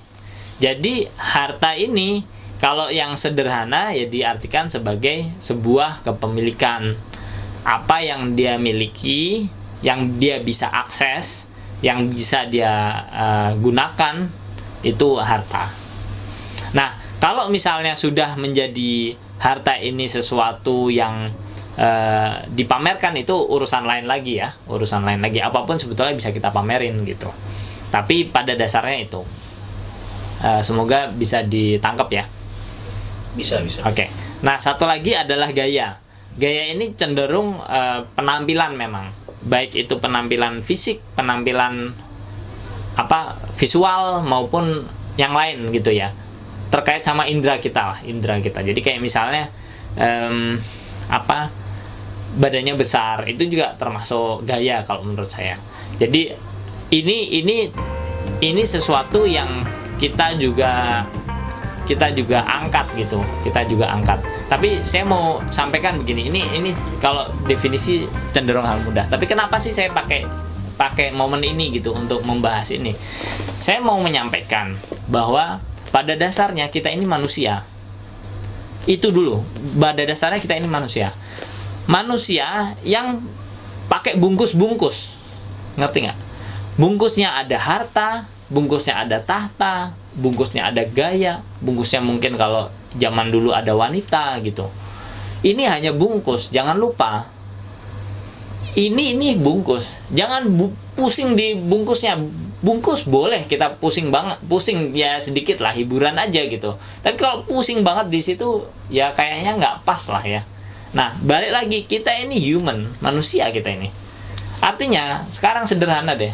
Jadi harta ini kalau yang sederhana ya diartikan sebagai sebuah kepemilikan. Apa yang dia miliki, yang dia bisa akses, yang bisa dia gunakan, itu harta. Nah, kalau misalnya sudah menjadi harta ini sesuatu yang dipamerkan itu urusan lain lagi ya, urusan lain lagi. Apapun sebetulnya bisa kita pamerin gitu. Tapi pada dasarnya itu, semoga bisa ditangkap ya. Bisa. Oke. Nah, satu lagi adalah gaya. Gaya ini cenderung penampilan memang, baik itu penampilan fisik, penampilan visual maupun yang lain gitu ya, terkait sama indera kita. Jadi kayak misalnya badannya besar itu juga termasuk gaya kalau menurut saya. Jadi ini sesuatu yang kita juga angkat gitu, Tapi saya mau sampaikan begini, ini kalau definisi cenderung hal mudah. Tapi kenapa sih saya pakai momen ini gitu untuk membahas ini? Saya mau menyampaikan bahwa pada dasarnya kita ini manusia. Itu dulu, pada dasarnya kita ini manusia. Manusia yang pakai bungkus-bungkus, ngerti nggak? Bungkusnya ada harta, bungkusnya ada tahta, bungkusnya ada gaya, bungkusnya mungkin kalau zaman dulu ada wanita gitu. Ini hanya bungkus, jangan lupa. Ini bungkus, jangan pusing di bungkusnya. Bungkus boleh kita pusing ya sedikit lah, hiburan aja gitu. Tapi kalau pusing banget di situ, ya kayaknya nggak pas lah ya. Nah, balik lagi, kita ini human, manusia kita ini. Artinya, sekarang sederhana deh.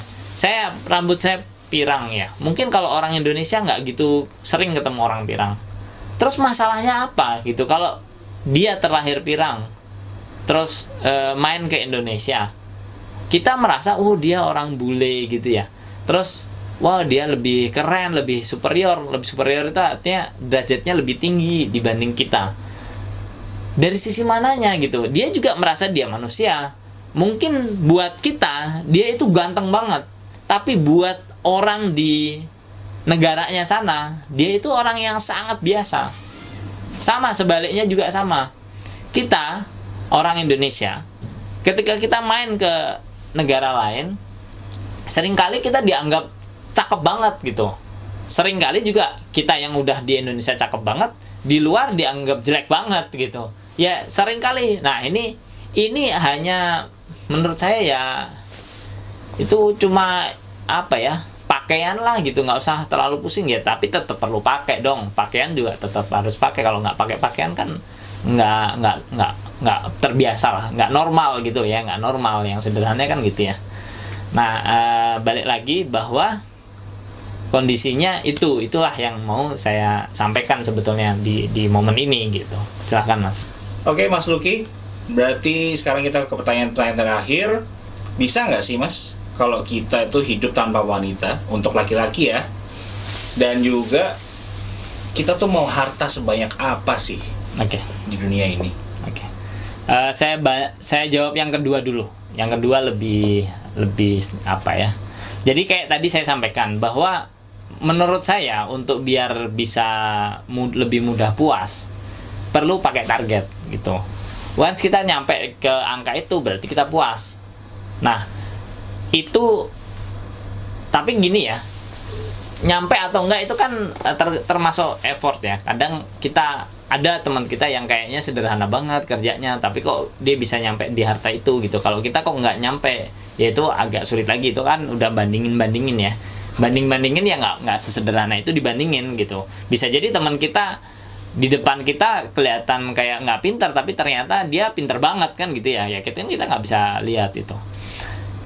Rambut saya pirang ya. Mungkin kalau orang Indonesia nggak gitu sering ketemu orang pirang. Terus masalahnya apa gitu? Kalau dia terlahir pirang, terus main ke Indonesia, kita merasa, dia orang bule gitu ya. Terus, dia lebih keren, lebih superior itu artinya derajatnya lebih tinggi dibanding kita. Dari sisi mananya gitu? Dia juga merasa dia manusia. Mungkin buat kita dia itu ganteng banget, tapi buat orang di negaranya sana, dia itu orang yang sangat biasa. Sama, sebaliknya juga sama. Kita, orang Indonesia, ketika kita main ke negara lain, seringkali kita dianggap cakep banget gitu. Seringkali juga kita yang udah di Indonesia cakep banget, di luar dianggap jelek banget gitu. Ya, seringkali. Nah, ini hanya menurut saya ya itu cuma pakaian lah gitu, nggak usah terlalu pusing ya. Tapi tetap perlu pakai dong, pakaian juga tetap harus pakai. Kalau nggak pakai pakaian kan nggak terbiasa lah, nggak normal gitu ya, nggak normal. Yang sederhananya kan gitu ya. Nah, balik lagi bahwa kondisinya itulah yang mau saya sampaikan sebetulnya di momen ini gitu. Silahkan Mas. Oke Mas Lucky, berarti sekarang kita ke pertanyaan-pertanyaan terakhir. Bisa nggak sih Mas, kalau kita itu hidup tanpa wanita, untuk laki-laki ya, dan juga kita tuh mau harta sebanyak apa sih di dunia ini? Saya jawab yang kedua dulu. Yang kedua lebih jadi kayak tadi saya sampaikan bahwa menurut saya untuk biar bisa lebih mudah puas, perlu pakai target gitu. Once kita nyampe ke angka itu berarti kita puas. Nah, itu tapi gini ya, nyampe atau enggak itu kan termasuk effort ya. Kadang kita ada teman kita yang kayaknya sederhana banget kerjanya, tapi kok dia bisa nyampe di harta itu gitu. Kalau kita kok nggak nyampe, ya itu agak sulit lagi. Itu kan udah bandingin ya. Bandingin ya nggak sesederhana itu dibandingin gitu. Bisa jadi teman kita di depan kita kelihatan kayak nggak pintar, tapi ternyata dia pintar banget kan gitu ya. Ya kita nggak bisa lihat itu.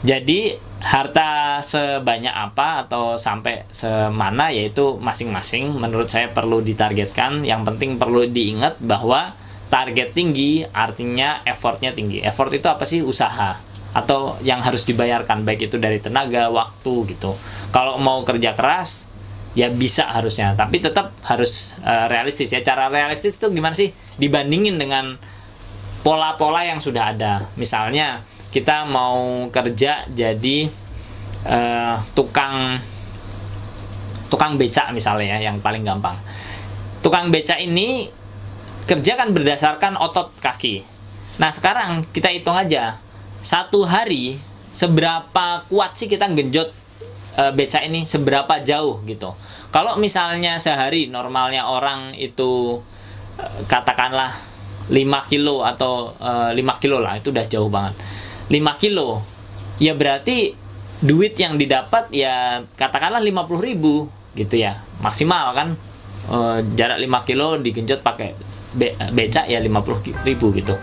Jadi harta sebanyak apa atau sampai semana yaitu masing-masing menurut saya perlu ditargetkan. Yang penting perlu diingat bahwa target tinggi artinya effortnya tinggi. Effort itu apa sih? Usaha atau yang harus dibayarkan, baik itu dari tenaga, waktu gitu. Kalau mau kerja keras ya bisa harusnya, tapi tetap harus realistis ya. Cara realistis itu gimana sih? Dibandingin dengan pola-pola yang sudah ada. Misalnya kita mau kerja jadi tukang becak misalnya ya, yang paling gampang. Tukang becak ini kerja kan berdasarkan otot kaki. Nah sekarang kita hitung aja, satu hari seberapa kuat sih kita genjot becak ini, seberapa jauh gitu. Kalau misalnya sehari normalnya orang itu katakanlah 5 kilo atau 5 kilo lah, itu udah jauh banget. 5 kilo, ya berarti duit yang didapat ya katakanlah 50.000 gitu ya, maksimal kan. Jarak 5 kilo digenjot pakai becak ya 50.000 gitu.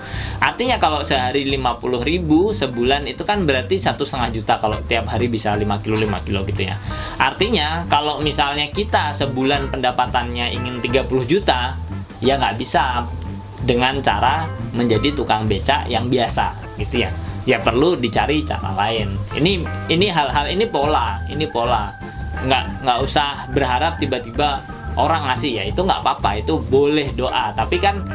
Artinya kalau sehari 50.000, sebulan itu kan berarti 1,5 juta kalau tiap hari bisa 5 kilo gitu ya. Artinya kalau misalnya kita sebulan pendapatannya ingin 30 juta, ya nggak bisa dengan cara menjadi tukang becak yang biasa gitu ya. Ya perlu dicari cara lain. Ini hal-hal ini pola. Nggak usah berharap tiba-tiba orang ngasih, ya itu nggak apa-apa, itu boleh doa. Tapi kan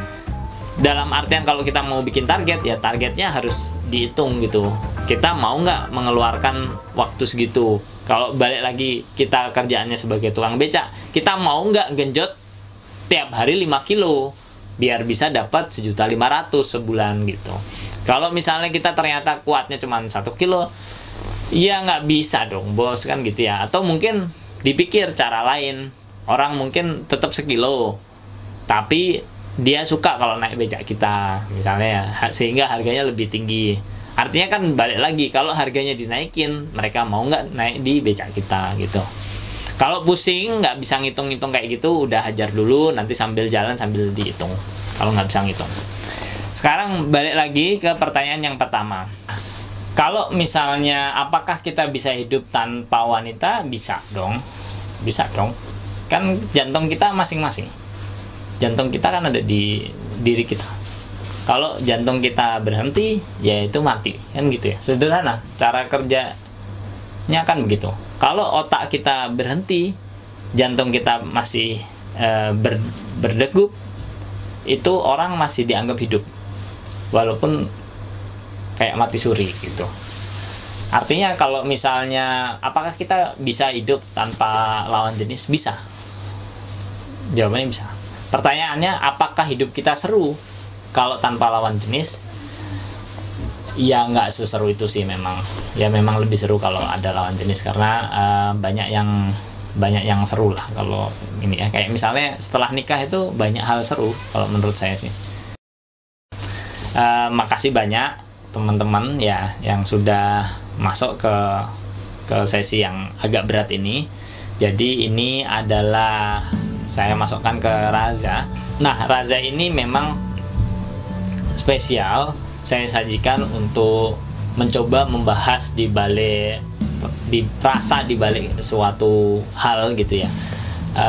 dalam artian kalau kita mau bikin target, ya targetnya harus dihitung gitu. Kita mau nggak mengeluarkan waktu segitu. Kalau balik lagi kita kerjaannya sebagai tukang becak, kita mau nggak genjot tiap hari 5 kilo biar bisa dapat 1.500.000 sebulan gitu. Kalau misalnya kita ternyata kuatnya cuma 1 kilo, ya nggak bisa dong bos kan gitu ya. Atau mungkin dipikir cara lain. Orang mungkin tetap sekilo, tapi dia suka kalau naik becak kita misalnya ya, sehingga harganya lebih tinggi. Artinya kan balik lagi, kalau harganya dinaikin, mereka mau nggak naik di becak kita gitu. Kalau pusing nggak bisa ngitung-ngitung kayak gitu, udah hajar dulu, nanti sambil jalan sambil dihitung kalau nggak bisa ngitung. Sekarang balik lagi ke pertanyaan yang pertama. Kalau misalnya apakah kita bisa hidup tanpa wanita? Bisa dong. Kan jantung kita masing-masing. Jantung kita kan ada di diri kita. Kalau jantung kita berhenti, ya itu mati, kan gitu ya. Sederhana, cara kerjanya kan begitu. Kalau otak kita berhenti, jantung kita masih berdegup, itu orang masih dianggap hidup, walaupun kayak mati suri gitu. Artinya kalau misalnya apakah kita bisa hidup tanpa lawan jenis? Bisa. Jawabannya bisa. Pertanyaannya, apakah hidup kita seru kalau tanpa lawan jenis? Ya nggak seseru itu sih memang. Ya memang lebih seru kalau ada lawan jenis, karena banyak yang seru lah kalau ini ya. Kayak misalnya setelah nikah itu banyak hal seru kalau menurut saya sih. Makasih banyak teman-teman ya yang sudah masuk ke sesi yang agak berat ini. Jadi ini adalah saya masukkan ke Raza. Nah, Raza ini memang spesial saya sajikan untuk mencoba membahas di balik suatu hal gitu ya.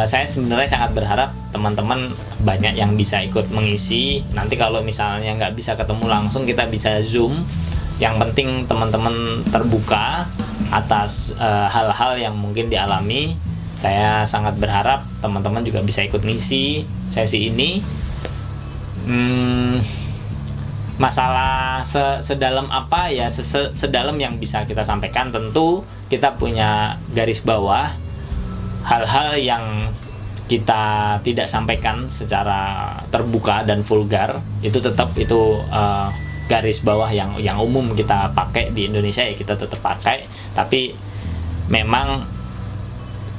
Saya sebenarnya sangat berharap teman-teman banyak yang bisa ikut mengisi. Nanti kalau misalnya nggak bisa ketemu langsung, kita bisa Zoom. Yang penting teman-teman terbuka atas hal-hal yang mungkin dialami. Saya sangat berharap teman-teman juga bisa ikut ngisi sesi ini. Masalah sedalam apa ya, sedalam yang bisa kita sampaikan. Tentu kita punya garis bawah hal-hal yang kita tidak sampaikan secara terbuka dan vulgar, itu tetap garis bawah yang umum kita pakai di Indonesia, ya kita tetap pakai. Tapi memang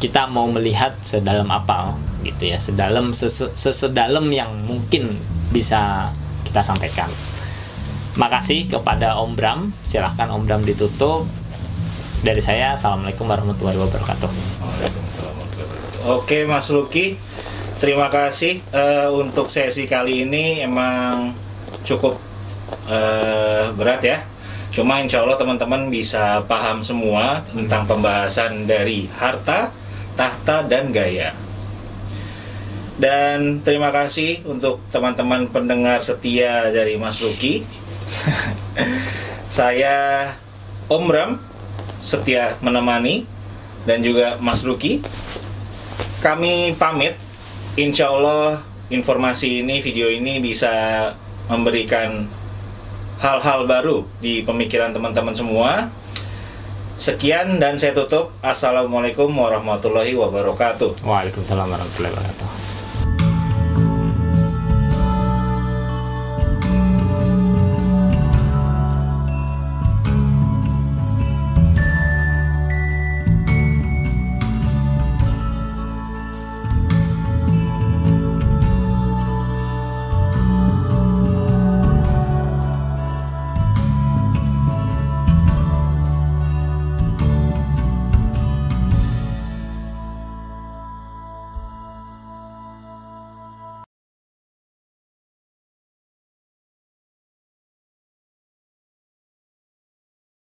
kita mau melihat sedalam apa gitu ya, sedalam yang mungkin bisa kita sampaikan. Makasih kepada Om Bram. Silahkan Om Bram ditutup. Dari saya, Assalamualaikum warahmatullahi wabarakatuh. Oke Mas Luki, terima kasih. Untuk sesi kali ini emang cukup berat ya. Cuma insya Allah teman-teman bisa paham semua tentang pembahasan dari harta, tahta, dan gaya. Dan terima kasih untuk teman-teman pendengar setia dari Mas Luki. Saya Om Bram setia menemani, dan juga Mas Luki. Kami pamit. Insya Allah informasi ini, video ini bisa memberikan hal-hal baru di pemikiran teman-teman semua. Sekian dan saya tutup. Assalamualaikum warahmatullahi wabarakatuh. Waalaikumsalam warahmatullahi wabarakatuh.